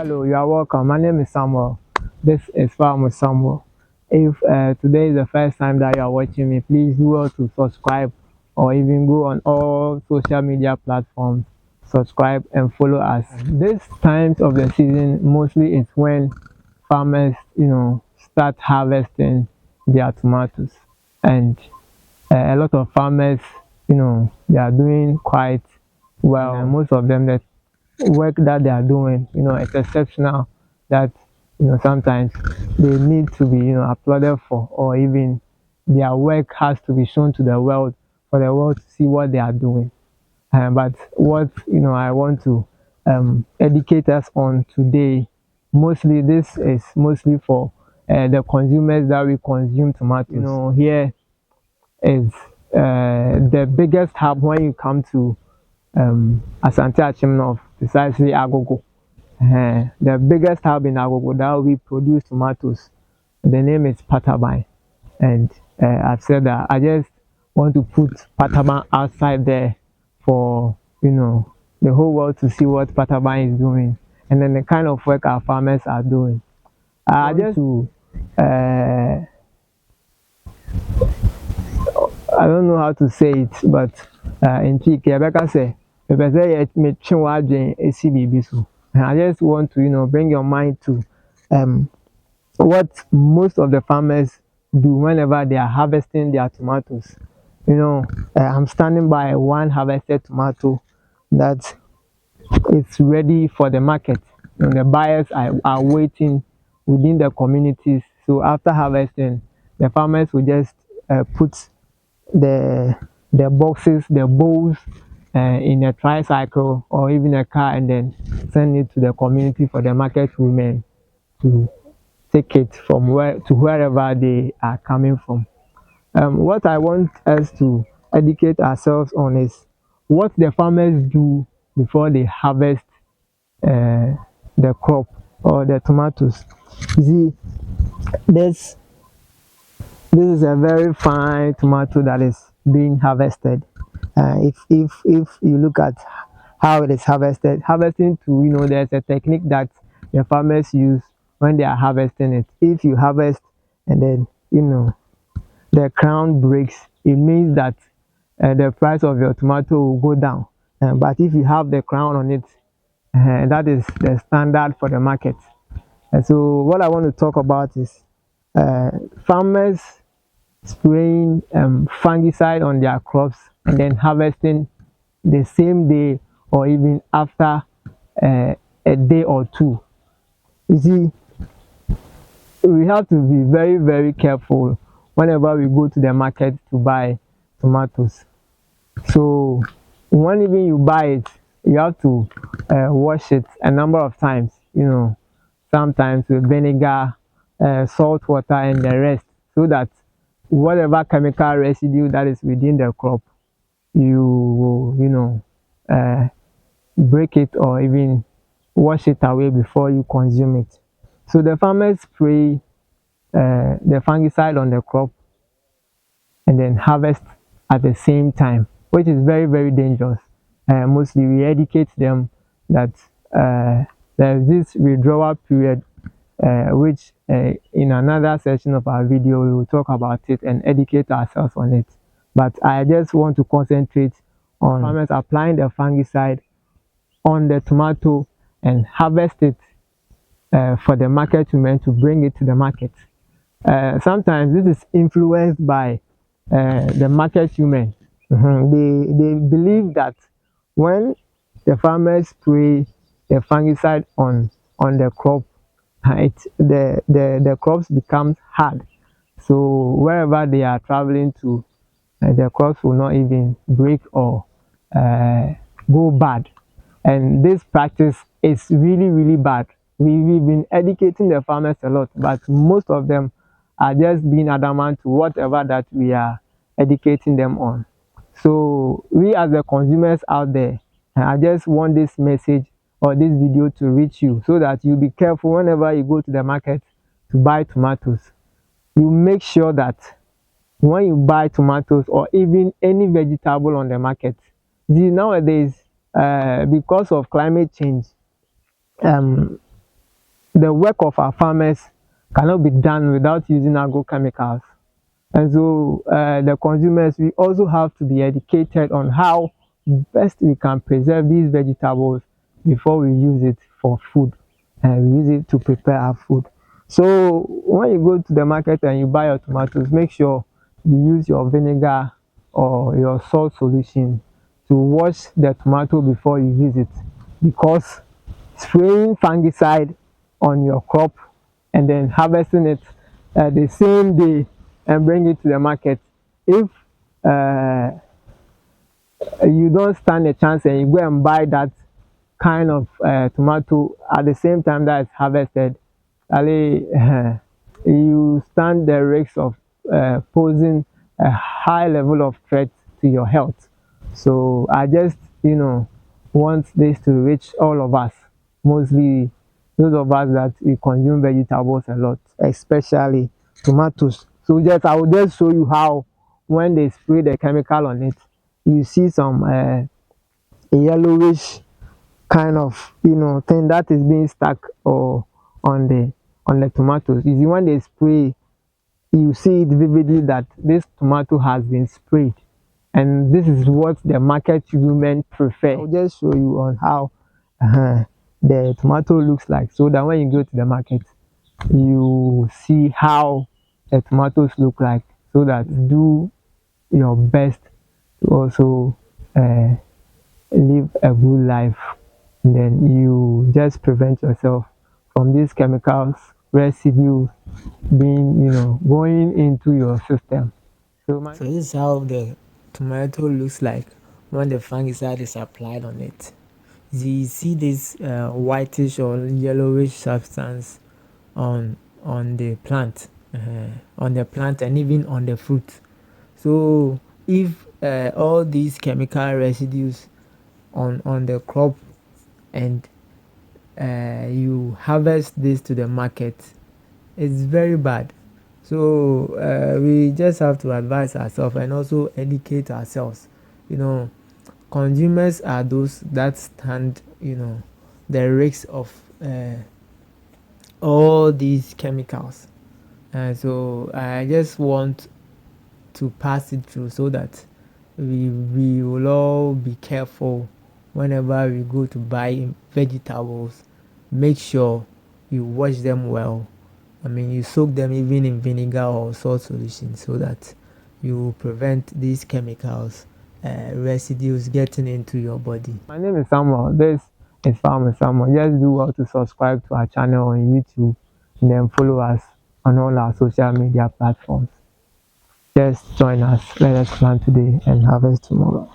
Hello, you are welcome. My name is Samuel. This is Farm with Samuel. If today is the first time that you are watching me, please do well to subscribe or even go on all social media platforms, subscribe and follow us. This times of the season mostly is when farmers, start harvesting their tomatoes, and a lot of farmers, they are doing quite well. And most of them, the work that they are doing, it's exceptional. That sometimes they need to be applauded for, or even their work has to be shown to the world for the world to see what they are doing. But what I want to educate us on today, mostly this is mostly for the consumers that we consume tomatoes. Here is the biggest hub when you come to Asante Achimnov, precisely Agogo. The biggest hub in Agogo that we produce tomatoes. The name is Pataban, and I've said that I just want to put Pataban outside there for the whole world to see what Pataban is doing, and then the kind of work our farmers are doing. I just to I don't know how to say it, but in Chike, Rebecca say, I just want to, bring your mind to what most of the farmers do whenever they are harvesting their tomatoes. I'm standing by one harvested tomato that is ready for the market. The buyers are waiting within the communities. So after harvesting, the farmers will just put the boxes, the bowls in a tricycle or even a car, and then send it to the community for the market women to take it from where to wherever they are coming from. What I want us to educate ourselves on is what the farmers do before they harvest the crop or the tomatoes. You see, this is a very fine tomato that is being harvested. If you look at how it is harvesting to there's a technique that the farmers use when they are harvesting it. If you harvest and then the crown breaks, it means that the price of your tomato will go down. But if you have the crown on it, that is the standard for the market. So what I want to talk about is farmers spraying fungicide on their crops and then harvesting the same day or even after a day or two. You see, we have to be very, very careful whenever we go to the market to buy tomatoes. So when even you buy it, you have to wash it a number of times, sometimes with vinegar, salt water and the rest, so that whatever chemical residue that is within the crop, you will break it or even wash it away before you consume it. So the farmers spray the fungicide on the crop and then harvest at the same time, which is very, very dangerous. Mostly we educate them that there's this withdrawal period, which in another section of our video we will talk about it and educate ourselves on it. But I just want to concentrate on farmers applying the fungicide on the tomato and harvest it for the market women to bring it to the market. Sometimes this is influenced by the market women. They believe that when the farmers spray the fungicide on the crop, the crops become hard. So wherever they are traveling to, the crops will not even break or go bad. And this practice is really, really bad. We've been educating the farmers a lot, but most of them are just being adamant to whatever that we are educating them on. So we as the consumers out there, I just want this message or this video to reach you so that you be careful whenever you go to the market to buy tomatoes. You make sure that when you buy tomatoes or even any vegetable on the market, nowadays because of climate change, the work of our farmers cannot be done without using agrochemicals. And so the consumers, we also have to be educated on how best we can preserve these vegetables before we use it for food, and we use it to prepare our food. So when you go to the market and you buy your tomatoes, make sure you use your vinegar or your salt solution to wash the tomato before you use it, because spraying fungicide on your crop and then harvesting it the same day and bring it to the market, if uh, you don't stand a chance and you go and buy that kind of tomato at the same time that it's harvested, Ali, you stand the risk of posing a high level of threat to your health. So I just, want this to reach all of us, mostly those of us that we consume vegetables a lot, especially tomatoes. So just I will just show you how when they spray the chemical on it, you see some yellowish kind of thing that is being stuck or on the tomatoes. You see, when they spray, you see it vividly that this tomato has been sprayed, and this is what the market women prefer. I'll just show you on how the tomato looks like, so that when you go to the market you see how the tomatoes look like, so that do your best to also uh, live a good life, and then you just prevent yourself from these chemicals residue being going into your system. So this is how the tomato looks like when the fungicide is applied on it. You see this whitish or yellowish substance on the plant, and even on the fruit. So if all these chemical residues on the crop, and you harvest this to the market, it's very bad. So we just have to advise ourselves and also educate ourselves. You know, consumers are those that stand, the risks of all these chemicals. So I just want to pass it through so that we will all be careful whenever we go to buy vegetables. Make sure you wash them well. I mean, you soak them even in vinegar or salt solution, so that you prevent these chemicals residues getting into your body. My name is Samuel. This is Farmer Samuel. Just do well to subscribe to our channel on YouTube, and then follow us on all our social media platforms. Just join us. Let us plant today and harvest tomorrow.